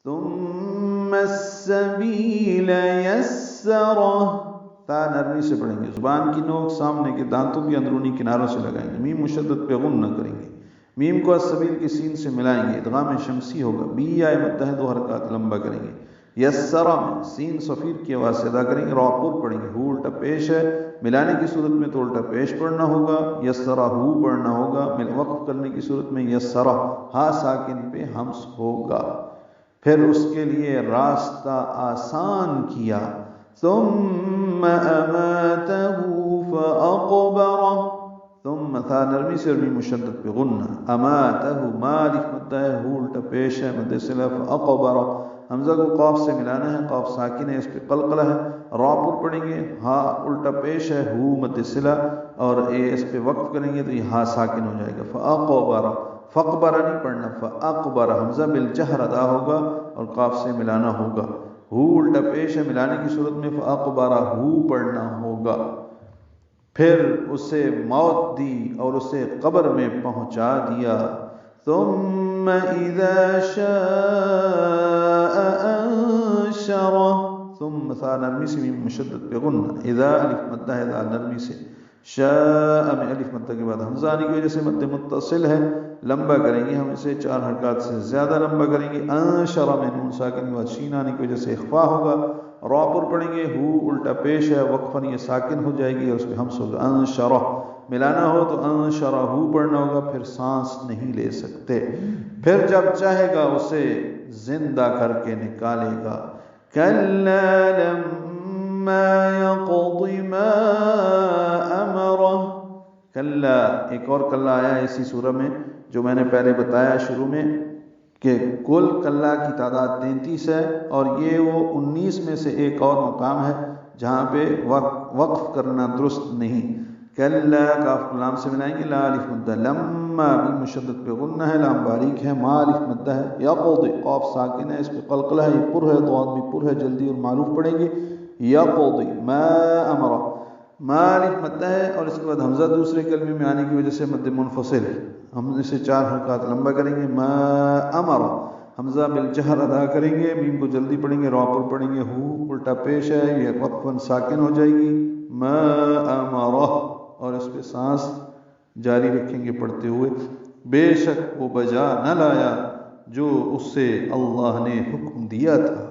ثم السبیل یسرہ، تا نرمی سے پڑھیں گے، زبان کی نوک سامنے کے دانتوں کے اندرونی کناروں سے لگائیں گے، میم مشدد پہ غن نہ کریں گے، میم کو السبیل کی سین سے ملائیں گے، ادغام شمسی ہوگا، بی یا مدہ دو حرکات لمبا کریں گے، یسرہ میں سین صفیر کی آواز سے ادا کریں گے، راپور پڑھیں گے، ہو الٹا پیش ہے، ملانے کی صورت میں تو الٹا پیش پڑھنا ہوگا، یسرہ ہو پڑھنا ہوگا، وقف کرنے کی صورت میں یسرہ ہا ساکن پہ ہمس ہوگا، پھر اس کے لیے راستہ آسان کیا، ثم اماتہ فاقبرہ، ثم تھا نرمی سے اور بھی مشدد پہ غنہ، اماتہ ما الف مدہ ہے، ہو الٹا پیش ہے، مد صلہ، فاقبرہ حمزہ کو قاف سے ملانا ہے، قاف ساکن ہے، اس پہ قلقلہ ہے، را پر پڑھیں گے، ہا الٹا پیش ہے، ہو مد صلہ، اور اس پہ وقف کریں گے تو یہ ہا ساکن ہو جائے گا، فاقبرہ، فقبرہ نہیں پڑھنا، فاقبرہ حمزہ بالجہر ادا ہوگا اور قاف سے ملانا ہوگا، ہو الٹا پیش ہے، ملانے کی صورت میں فاقبرہ ہو پڑھنا ہوگا، پھر اسے موت دی اور اسے قبر میں پہنچا دیا، ثم اذا شاء انشرہ، ثم تھا نرمی سے مشدد پہ غنہ، اذا الف مدہ ہے، دا نرمی سے، شاء میں الف مدہ کے بعد حمزہ آنے کی وجہ سے مد متصل ہے، لمبا کریں گے، ہم اسے 4 حرکات سے زیادہ لمبا کریں گے، انشرہ میں نون ساکن کے بعد شین آنے کی وجہ سے اخفا ہوگا، را پر پڑھیں گے، ہو الٹا پیش ہے، وقفاً یہ ساکن ہو جائے گی اور اس پہ ہمس ہوگا، انشرہ ملانا ہو تو انشرہ ہو پڑھنا ہوگا، پھر سانس نہیں لے سکتے، پھر جب چاہے گا اسے زندہ کر کے نکالے گا، کلا لما یقض ما امرہ، کلا ایک اور کلا آیا ہے اسی سورہ میں جو میں نے پہلے بتایا شروع میں کہ کل کلا کی تعداد 33 ہے اور یہ وہ 19 میں سے ایک اور مقام ہے جہاں پہ وقف کرنا درست نہیں، کلا کاف لام سے ملائیں گے، لا الف مدہ، لما بھی مشدد پہ غنہ ہے، لام باریک ہے، ما الف مدہ ہے، یقض قاف ساکن ہے، اس پہ قلقلہ ہے، یہ پر ہے، ضاد بھی پر ہے، جلدی اور معروف پڑھیں گے، یقض ما امر، ما الف مدہ ہے اور اس کے بعد حمزہ دوسرے کلمے میں آنے کی وجہ سے مد منفصل ہے، ہم اسے 4 حرکات لمبا کریں گے، ما امر حمزہ بالجہر ادا کریں گے، میم کو جلدی پڑھیں گے، را پر پڑھیں گے، ہو الٹا پیش ہے، یہ وقفاً ساکن ہو جائے گی، ما امرہ اور اس پہ سانس جاری رکھیں گے پڑھتے ہوئے، بے شک وہ بجا نہ لایا جو اس سے اللہ نے حکم دیا تھا،